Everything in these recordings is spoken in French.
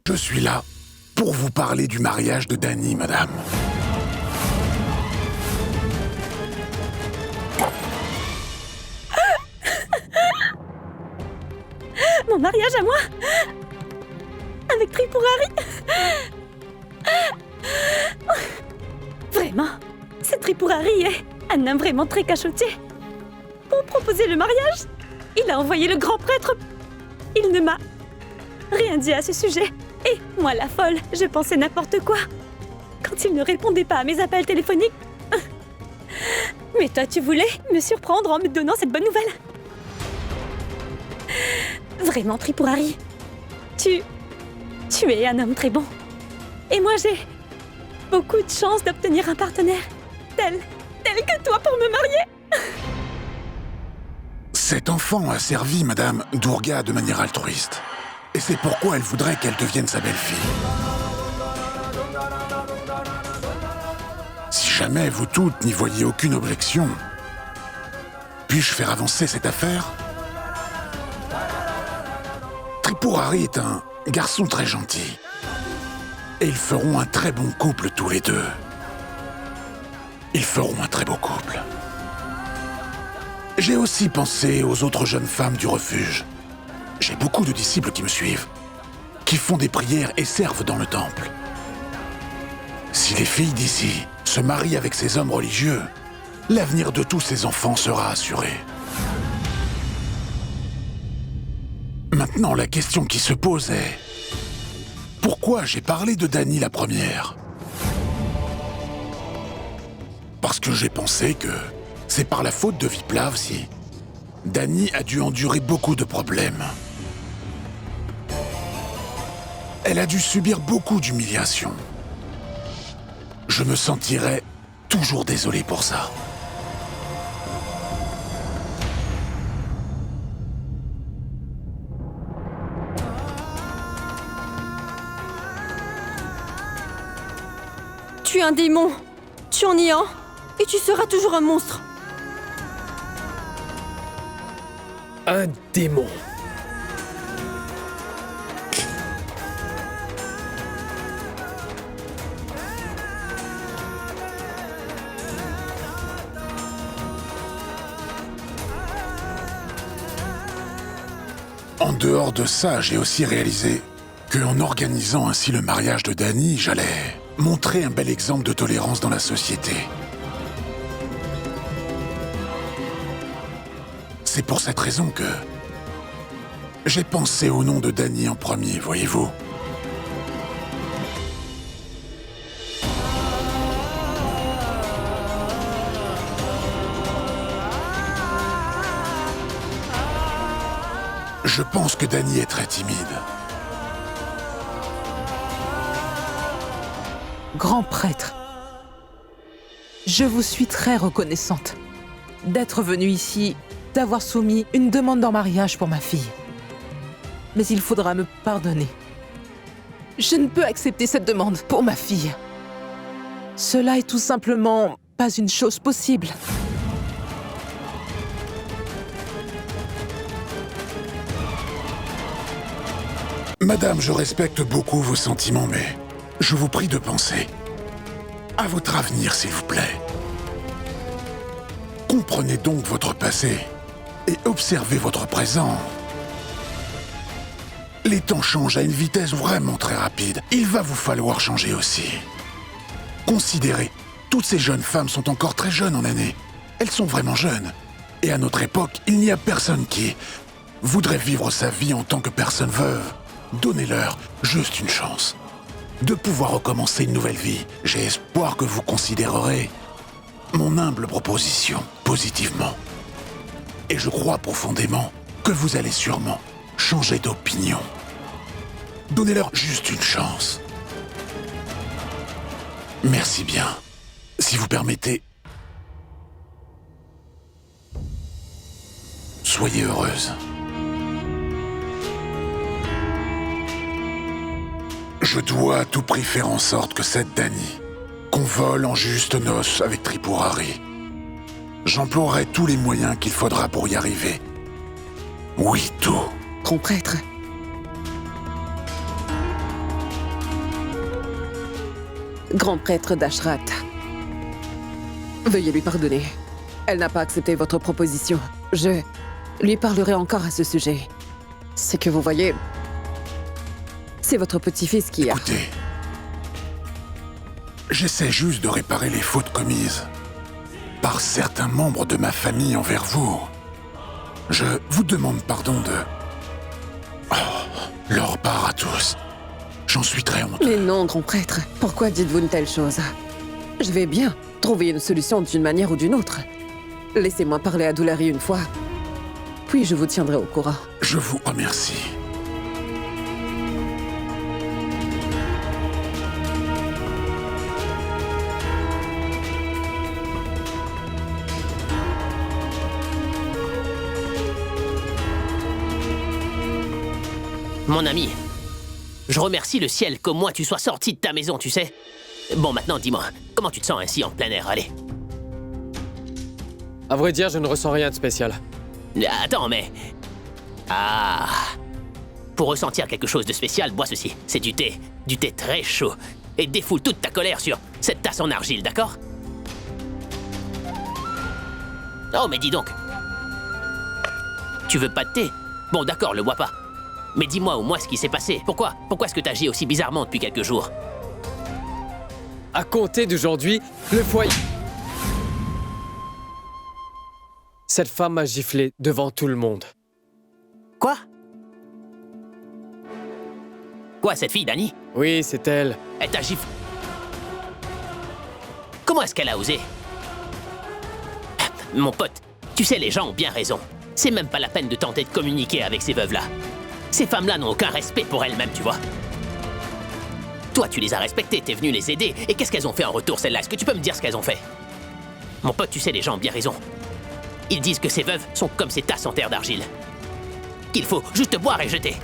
Je suis là pour vous parler du mariage de Dany, madame. Mon mariage à moi avec Tripurari. Vraiment, ce Tripurari est un homme vraiment très cachotier. Pour proposer le mariage, il a envoyé le grand prêtre. Il ne m'a rien dit à ce sujet. Et moi, la folle, je pensais n'importe quoi. Quand il ne répondait pas à mes appels téléphoniques. Mais toi, tu voulais me surprendre en me donnant cette bonne nouvelle. Vraiment, Tripurari, tu es un homme très bon. Et moi, j'ai beaucoup de chance d'obtenir un partenaire tel que toi pour me marier. Cet enfant a servi Madame Durga de manière altruiste. Et c'est pourquoi elle voudrait qu'elle devienne sa belle-fille. Si jamais vous toutes n'y voyez aucune objection, puis-je faire avancer cette affaire? Tripurari est un garçon très gentil. Et ils feront un très bon couple tous les deux. Ils feront un très beau couple. J'ai aussi pensé aux autres jeunes femmes du refuge. J'ai beaucoup de disciples qui me suivent, qui font des prières et servent dans le temple. Si les filles d'ici se marient avec ces hommes religieux, l'avenir de tous ces enfants sera assuré. Maintenant, la question qui se pose est... Pourquoi j'ai parlé de Dany la première? Parce que j'ai pensé que c'est par la faute de Viplav si Dany a dû endurer beaucoup de problèmes. Elle a dû subir beaucoup d'humiliations. Je me sentirais toujours désolé pour ça. Tu es un démon. Tu en es un. Et tu seras toujours un monstre. Un démon. En dehors de ça, j'ai aussi réalisé qu'en organisant ainsi le mariage de Dany, j'allais montrer un bel exemple de tolérance dans la société. C'est pour cette raison que j'ai pensé au nom de Dany en premier, voyez-vous. Je pense que Dany est très timide. Grand prêtre, je vous suis très reconnaissante d'être venu ici, d'avoir soumis une demande en mariage pour ma fille. Mais il faudra me pardonner. Je ne peux accepter cette demande pour ma fille. Cela est tout simplement pas une chose possible. Madame, je respecte beaucoup vos sentiments, mais je vous prie de penser à votre avenir, s'il vous plaît. Comprenez donc votre passé et observez votre présent. Les temps changent à une vitesse vraiment très rapide. Il va vous falloir changer aussi. Considérez, toutes ces jeunes femmes sont encore très jeunes en années. Elles sont vraiment jeunes. Et à notre époque, il n'y a personne qui voudrait vivre sa vie en tant que personne veuve. Donnez-leur juste une chance de pouvoir recommencer une nouvelle vie. J'ai espoir que vous considérerez mon humble proposition positivement. Et je crois profondément que vous allez sûrement changer d'opinion. Donnez-leur juste une chance. Merci bien. Si vous permettez, soyez heureuse. Je dois à tout prix faire en sorte que cette Dany convole en juste noces avec Tripurari. J'emploierai tous les moyens qu'il faudra pour y arriver. Oui, tout. Grand prêtre, grand prêtre d'Ashrat. Veuillez lui pardonner. Elle n'a pas accepté votre proposition. Je lui parlerai encore à ce sujet. C'est que vous voyez, c'est votre petit-fils qui a... Écoutez, j'essaie juste de réparer les fautes commises par certains membres de ma famille envers vous. Je vous demande pardon de... Oh, leur part à tous. J'en suis très honteux. Mais non, grand prêtre, pourquoi dites-vous une telle chose? Je vais bien trouver une solution d'une manière ou d'une autre. Laissez-moi parler à Doulari une fois, puis je vous tiendrai au courant. Je vous remercie. Mon ami, je remercie le ciel qu'au moins tu sois sorti de ta maison, tu sais. Bon, maintenant, dis-moi, comment tu te sens ainsi en plein air, allez? À vrai dire, je ne ressens rien de spécial. Attends, mais... Ah... Pour ressentir quelque chose de spécial, bois ceci. C'est du thé très chaud. Et défoule toute ta colère sur cette tasse en argile, d'accord? Oh, mais dis donc. Tu veux pas de thé? Bon, d'accord, le bois pas. Mais dis-moi au moins ce qui s'est passé. Pourquoi est-ce que t'agis aussi bizarrement depuis quelques jours? À compter d'aujourd'hui, le foyer... Cette femme m'a giflé devant tout le monde. Quoi? Quoi, cette fille, Dani? Oui, c'est elle. Elle t'a giflé. Comment est-ce qu'elle a osé? Mon pote, tu sais, les gens ont bien raison. C'est même pas la peine de tenter de communiquer avec ces veuves-là. Ces femmes-là n'ont aucun respect pour elles-mêmes, tu vois. Toi, tu les as respectées, t'es venu les aider. Et qu'est-ce qu'elles ont fait en retour, celles-là? Est-ce que tu peux me dire ce qu'elles ont fait? Mon pote, tu sais, les gens ont bien raison. Ils disent que ces veuves sont comme ces tasses en terre d'argile. Qu'il faut juste boire et jeter.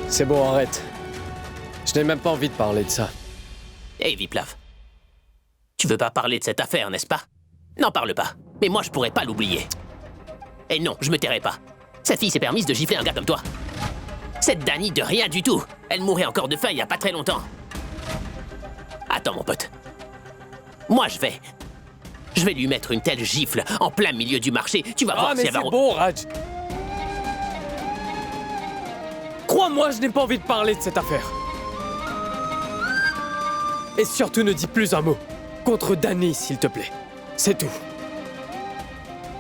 C'est bon, arrête. Je n'ai même pas envie de parler de ça. Hé, Viplav. Tu veux pas parler de cette affaire, n'est-ce pas? N'en parle pas. Mais moi, je pourrais pas l'oublier. Et non, je me tairai pas. Cette fille s'est permise de gifler un gars comme toi. Cette Dani de rien du tout. Elle mourait encore de faim il y a pas très longtemps. Attends, mon pote. Moi, je vais lui mettre une telle gifle en plein milieu du marché. Tu vas voir si elle va... Ah, mais c'est bon, Raj. Crois-moi, je n'ai pas envie de parler de cette affaire. Et surtout, ne dis plus un mot. Contre Dani, s'il te plaît. C'est tout.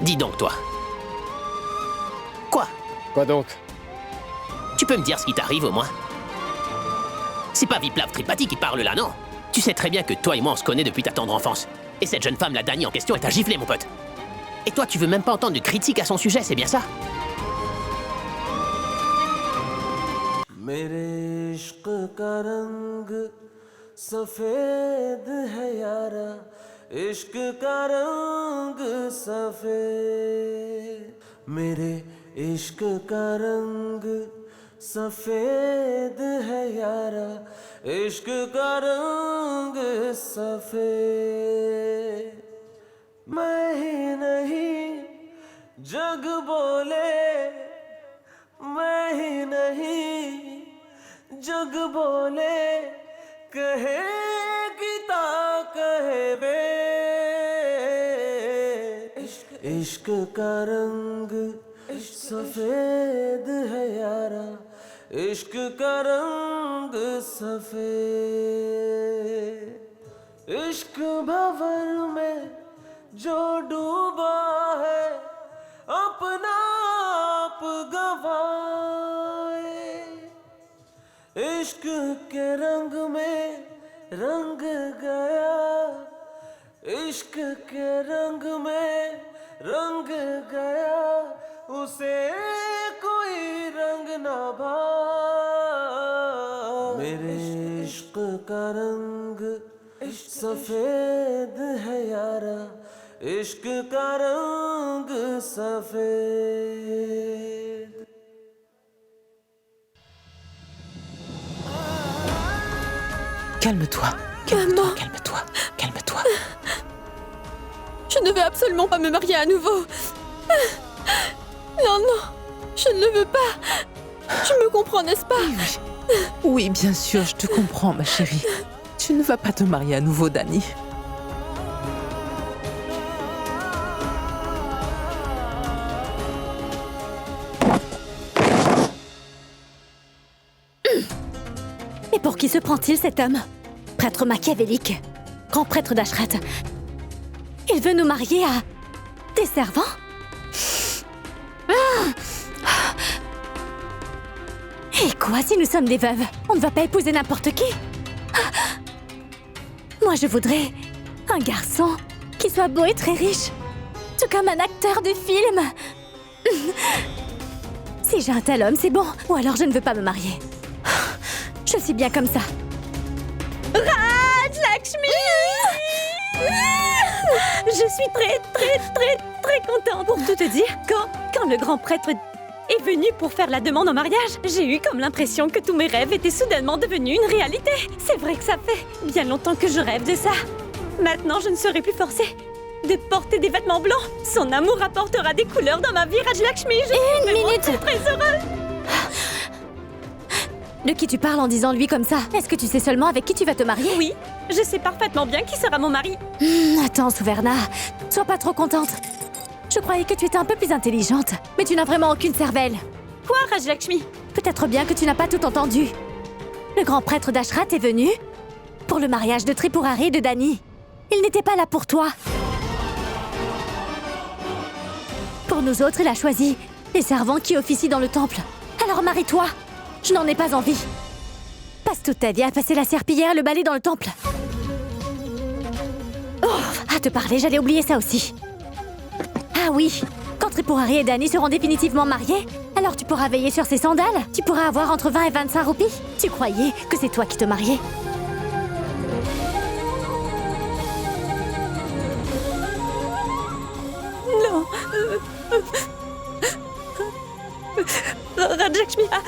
Dis donc, toi. Quoi? Quoi donc? Tu peux me dire ce qui t'arrive, au moins? C'est pas Viplav Tripathi qui parle là, non? Tu sais très bien que toi et moi, on se connaît depuis ta tendre enfance. Et cette jeune femme, la Dani en question, elle t'a giflé, mon pote. Et toi, tu veux même pas entendre de critique à son sujet, c'est bien ça? मेरे इश्क का रंग सफेद है यारा इश्क का रंग सफेद मेरे इश्क का रंग सफेद है यारा इश्क का रंग सफेद मैं ही नहीं जग बोले मैं ही नहीं जग बोले कहे गीता कहे बे इश्क का रंग सफेद है यारा इश्क का रंग सफेद इश्क भंवर में जो डूबा है अपना आप गवाए इश्क के रंग में रंग गया इश्क के रंग में रंग गया उसे कोई रंग ना भाए मेरे इश्क का रंग सफेद है यारा इश्क का रंग सफेद Calme-toi. Calme-toi, calme-toi, calme-toi. Je ne veux absolument pas me marier à nouveau. Non, non, je ne le veux pas. Tu me comprends, n'est-ce pas? Oui, oui. Oui, bien sûr, je te comprends, ma chérie. Tu ne vas pas te marier à nouveau, Dani. Et pour qui se prend-il, cet homme? Prêtre machiavélique, grand prêtre d'Ashrat. Il veut nous marier à des servants? Et quoi si nous sommes des veuves? On ne va pas épouser n'importe qui. Moi, je voudrais un garçon qui soit beau et très riche, tout comme un acteur de film. Si j'ai un tel homme, c'est bon. Ou alors je ne veux pas me marier. Je suis bien comme ça. Raj Lakshmi! Je suis très contente. Pour tout te dire, quand le grand prêtre est venu pour faire la demande en mariage, j'ai eu comme l'impression que tous mes rêves étaient soudainement devenus une réalité. C'est vrai que ça fait bien longtemps que je rêve de ça. Maintenant, je ne serai plus forcée de porter des vêtements blancs. Son amour apportera des couleurs dans ma vie, Raj Lakshmi. Une minute. Très heureux. De qui tu parles en disant lui comme ça? Est-ce que tu sais seulement avec qui tu vas te marier? Oui, je sais parfaitement bien qui sera mon mari. Attends, Suverna, sois pas trop contente. Je croyais que tu étais un peu plus intelligente, mais tu n'as vraiment aucune cervelle. Quoi, Raj Lakshmi? Peut-être bien que tu n'as pas tout entendu. Le grand prêtre d'Ashrat est venu pour le mariage de Tripurari et de Dani. Il n'était pas là pour toi. Pour nous autres, il a choisi les servants qui officient dans le temple. Alors marie-toi. Je n'en ai pas envie. Passe toute ta vie à passer la serpillière, le balai dans le temple. Oh, à te parler, j'allais oublier ça aussi. Ah oui, quand Tripurari et Dani seront définitivement mariés, alors tu pourras veiller sur ses sandales. Tu pourras avoir entre 20 et 25 roupies. Tu croyais que c'est toi qui te mariais? Non. Raj Lakshmi a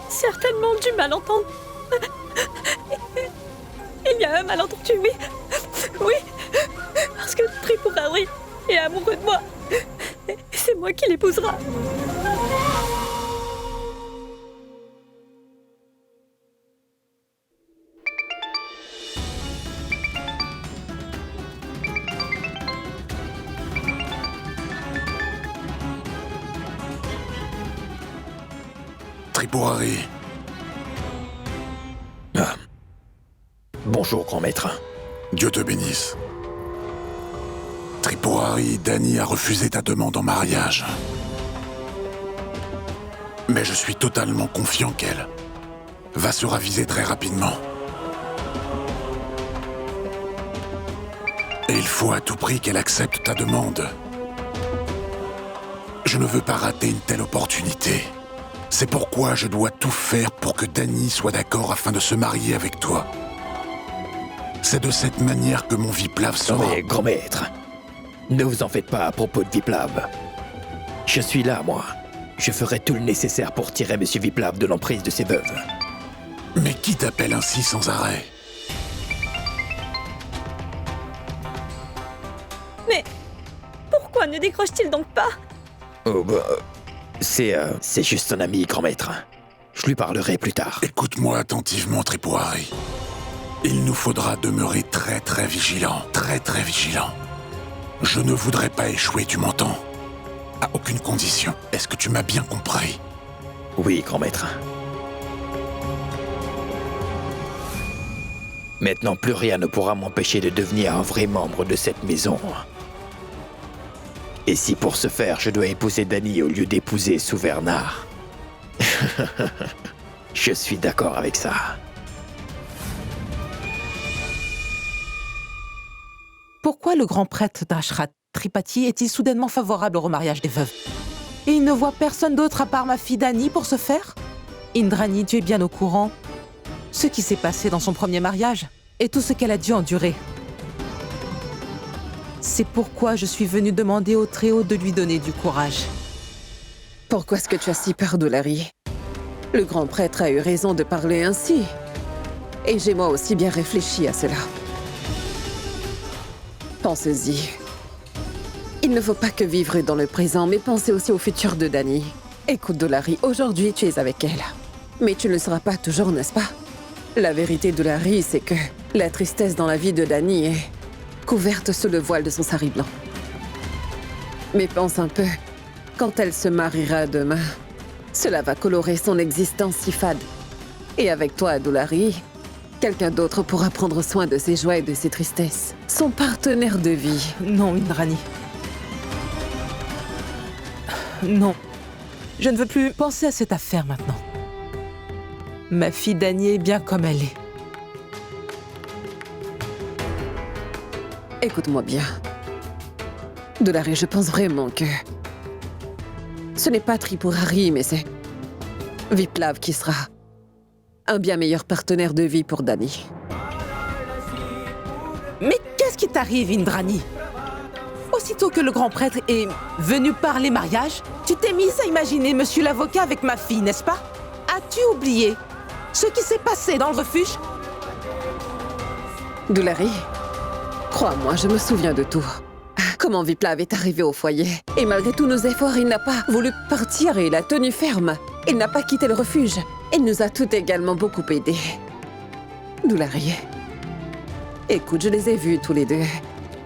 certainement du malentendu. Il y a un malentendu, oui. Oui. Parce que Tripurari est amoureux de moi. Et c'est moi qui l'épousera. Tripurari. Bonjour, grand maître. Dieu te bénisse. Tripurari, Dani a refusé ta demande en mariage. Mais je suis totalement confiant qu'elle va se raviser très rapidement. Et il faut à tout prix qu'elle accepte ta demande. Je ne veux pas rater une telle opportunité. C'est pourquoi je dois tout faire pour que Dani soit d'accord afin de se marier avec toi. C'est de cette manière que mon Viplav sera... Non mais, grand maître, ne vous en faites pas à propos de Viplav. Je suis là, moi. Je ferai tout le nécessaire pour tirer Monsieur Viplav de l'emprise de ses veuves. Mais qui t'appelle ainsi sans arrêt? Mais pourquoi ne décroche-t-il donc pas? Oh bah... C'est juste un ami, grand maître. Je lui parlerai plus tard. Écoute-moi attentivement, Tripurari. Il nous faudra demeurer très vigilants. Très vigilants. Je ne voudrais pas échouer, tu m'entends? À aucune condition. Est-ce que tu m'as bien compris? Oui, grand maître. Maintenant, plus rien ne pourra m'empêcher de devenir un vrai membre de cette maison. Et si pour ce faire, je dois épouser Dani au lieu d'épouser Suverna, je suis d'accord avec ça. Pourquoi le grand prêtre d'Ashrat, Tripati, est-il soudainement favorable au remariage des veuves? Et il ne voit personne d'autre à part ma fille Dani pour ce faire? Indrani, tu es bien au courant. Ce qui s'est passé dans son premier mariage et tout ce qu'elle a dû endurer. C'est pourquoi je suis venue demander au Très-Haut de lui donner du courage. Pourquoi est-ce que tu as si peur, Doulari? Le grand prêtre a eu raison de parler ainsi. Et j'ai moi aussi bien réfléchi à cela. Pensez-y. Il ne faut pas que vivre dans le présent, mais pensez aussi au futur de Dani. Écoute, Doulari, aujourd'hui tu es avec elle. Mais tu ne le seras pas toujours, n'est-ce pas? La vérité de Larry, c'est que la tristesse dans la vie de Dany est couverte sous le voile de son sari blanc. Mais pense un peu, quand elle se mariera demain, cela va colorer son existence si fade. Et avec toi, Doulari, quelqu'un d'autre pourra prendre soin de ses joies et de ses tristesses. Son partenaire de vie. Non, Indrani. Non. Je ne veux plus penser à cette affaire maintenant. Ma fille Dany est bien comme elle est. Écoute-moi bien. Doulari, je pense vraiment que... ce n'est pas Tripurari, mais c'est... Viplav qui sera un bien meilleur partenaire de vie pour Dany. Mais qu'est-ce qui t'arrive, Indrani? Aussitôt que le grand prêtre est venu parler mariage, tu t'es mise à imaginer monsieur l'avocat avec ma fille, n'est-ce pas? As-tu oublié ce qui s'est passé dans le refuge? Doulari, crois-moi, je me souviens de tout. Comment Viplav est arrivé au foyer. Et malgré tous nos efforts, il n'a pas voulu partir et il a tenu ferme. Il n'a pas quitté le refuge. Il nous a tout également beaucoup aidés. Doulari, écoute, je les ai vus tous les deux.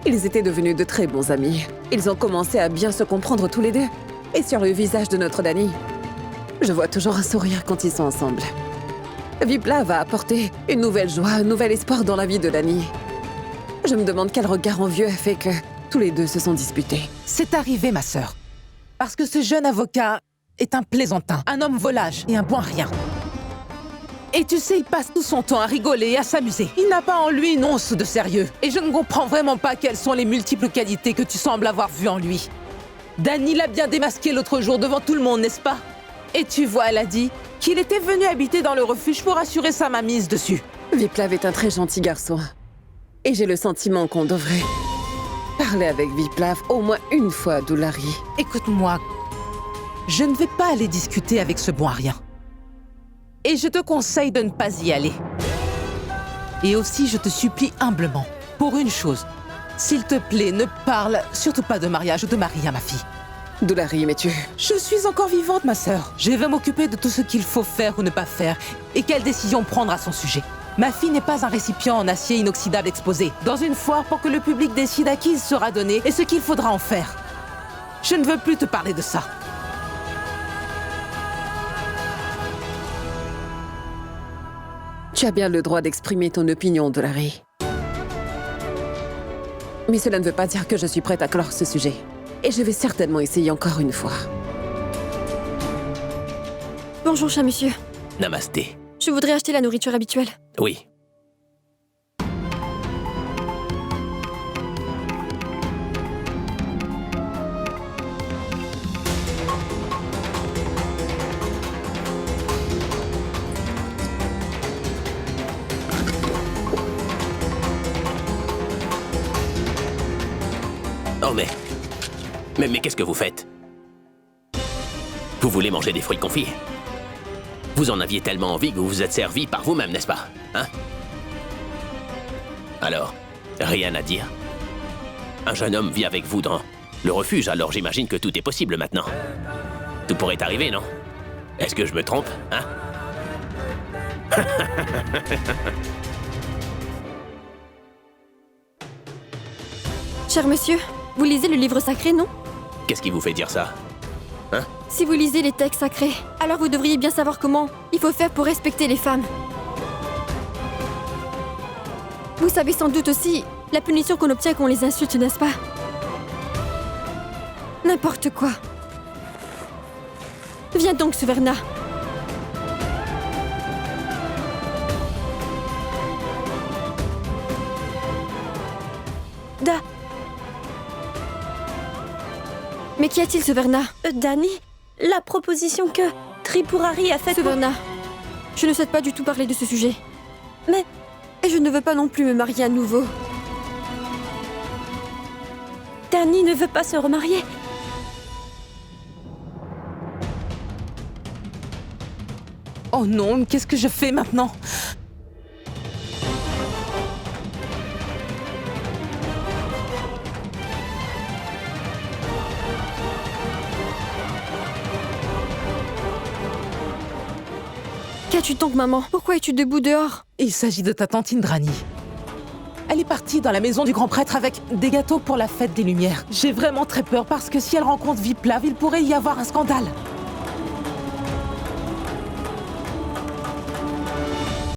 Ils étaient devenus de très bons amis. Ils ont commencé à bien se comprendre tous les deux. Et sur le visage de notre Dany, je vois toujours un sourire quand ils sont ensemble. Viplav a apporté une nouvelle joie, un nouvel espoir dans la vie de Dany. Je me demande quel regard envieux a fait que tous les deux se sont disputés. C'est arrivé, ma sœur. Parce que ce jeune avocat est un plaisantin, un homme volage et un bon à rien. Et tu sais, il passe tout son temps à rigoler et à s'amuser. Il n'a pas en lui une once de sérieux. Et je ne comprends vraiment pas quelles sont les multiples qualités que tu sembles avoir vues en lui. Dany l'a bien démasqué l'autre jour devant tout le monde, n'est-ce pas? Et tu vois, elle a dit qu'il était venu habiter dans le refuge pour assurer sa mainmise dessus. Viplav est un très gentil garçon. Et j'ai le sentiment qu'on devrait parler avec Viplav au moins une fois, Doulari. Écoute-moi, je ne vais pas aller discuter avec ce bon à rien. Et je te conseille de ne pas y aller. Et aussi, je te supplie humblement, pour une chose, s'il te plaît, ne parle surtout pas de mariage ou de mari à ma fille. Doulari, mais tu... Je suis encore vivante, ma sœur. Je vais m'occuper de tout ce qu'il faut faire ou ne pas faire, et quelle décision prendre à son sujet. Ma fille n'est pas un récipient en acier inoxydable exposé dans une foire pour que le public décide à qui il sera donné et ce qu'il faudra en faire. Je ne veux plus te parler de ça. Tu as bien le droit d'exprimer ton opinion, Doulari. Mais cela ne veut pas dire que je suis prête à clore ce sujet. Et je vais certainement essayer encore une fois. Bonjour, cher monsieur. Namasté. Je voudrais acheter la nourriture habituelle. Oui. Oh mais qu'est-ce que vous faites? Vous voulez manger des fruits confits? Vous en aviez tellement envie que vous vous êtes servi par vous-même, n'est-ce pas? Hein? Alors, rien à dire? Un jeune homme vit avec vous dans le refuge, alors j'imagine que tout est possible maintenant. Tout pourrait arriver, non? Est-ce que je me trompe, hein? Cher monsieur, vous lisez le livre sacré, non? Qu'est-ce qui vous fait dire ça? Hein? Si vous lisez les textes sacrés, alors vous devriez bien savoir comment il faut faire pour respecter les femmes. Vous savez sans doute aussi la punition qu'on obtient quand on les insulte, n'est-ce pas? N'importe quoi. Viens donc, Suverna. Mais qu'y a-t-il, Suverna? Dany, la proposition que Tripurari a faite... Suverna, je ne souhaite pas du tout parler de ce sujet. Mais... Et je ne veux pas non plus me marier à nouveau. Dany ne veut pas se remarier. Oh non, qu'est-ce que je fais maintenant? Qu'as-tu donc, maman? Pourquoi es-tu debout dehors? Il s'agit de ta tante Indrani. Elle est partie dans la maison du grand prêtre avec des gâteaux pour la fête des Lumières. J'ai vraiment très peur parce que si elle rencontre Viplav, il pourrait y avoir un scandale.